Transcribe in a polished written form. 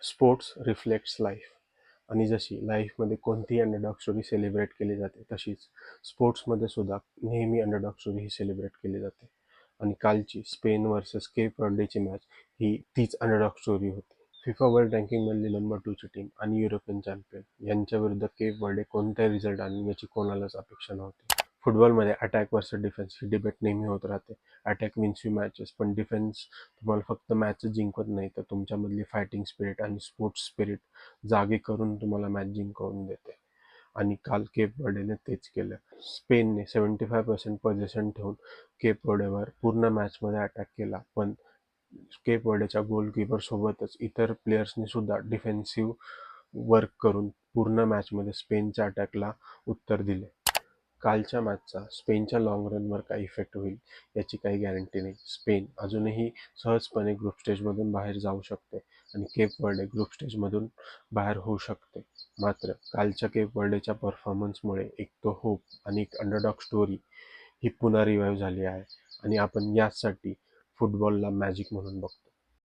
Sports reflects life. आणि जशी लाईफमध्ये कोणतीही अंडरडॉग स्टोरी सेलिब्रेट केली जाते, तशीच स्पोर्ट्समध्ये सुद्धा नेहमी अंडरडॉग स्टोरी ही सेलिब्रेट केली जाते. आणि कालची स्पेन वर्सेस केप वर्डेची मॅच ही तीच अंडरडॉग स्टोरी होती. फिफा वर्ल्ड रँकिंगमधली नंबर 2 ची टीम आणि युरोपियन चॅम्पियन यांच्या विरुद्ध केप वर्डे कोणताही रिझल्ट आणेल याची कोणालाच अपेक्षा नव्हती. फुटबॉलमध्ये अटॅक वर्सेस डिफेन्स ही डिबेट नेहमी होत राहते. अटॅक विन्स यू मॅचेस, पण डिफेन्स तुम्हाला फक्त मॅच जिंकवत नाही, तर तुमच्यामधली फायटिंग स्पिरिट आणि स्पोर्ट्स स्पिरिट जागे करून तुम्हाला मॅच जिंकवून देते. आणि काल केप वर्डेने तेच केलं. स्पेनने 75% पोझिशन ठेवून केप वर्डेवर पूर्ण मॅचमध्ये अटॅक केला, पण केप वर्डेच्या गोलकीपर सोबतच इतर प्लेयर्सनी सुद्धा डिफेन्सिव्ह वर्क करून पूर्ण मॅचमध्ये स्पेनच्या अटॅकला उत्तर दिले. कालच्या मॅचचा स्पेनच्या लाँग रनवर काय इफेक्ट होईल याची काही गॅरंटी नाही. स्पेन अजूनही सहजपणे ग्रुप स्टेजमधून बाहेर जाऊ शकते आणि केप वर्डे ग्रुप स्टेजमधून बाहेर होऊ शकते. मात्र कालच्या केप वर्डेच्या परफॉर्मन्समुळे एक तो होप आणि एक अंडरडॉग स्टोरी ही पुन्हा रिवाईव्ह झाली आहे आणि आपण याचसाठी फुटबॉलला मॅजिक म्हणून बघतो.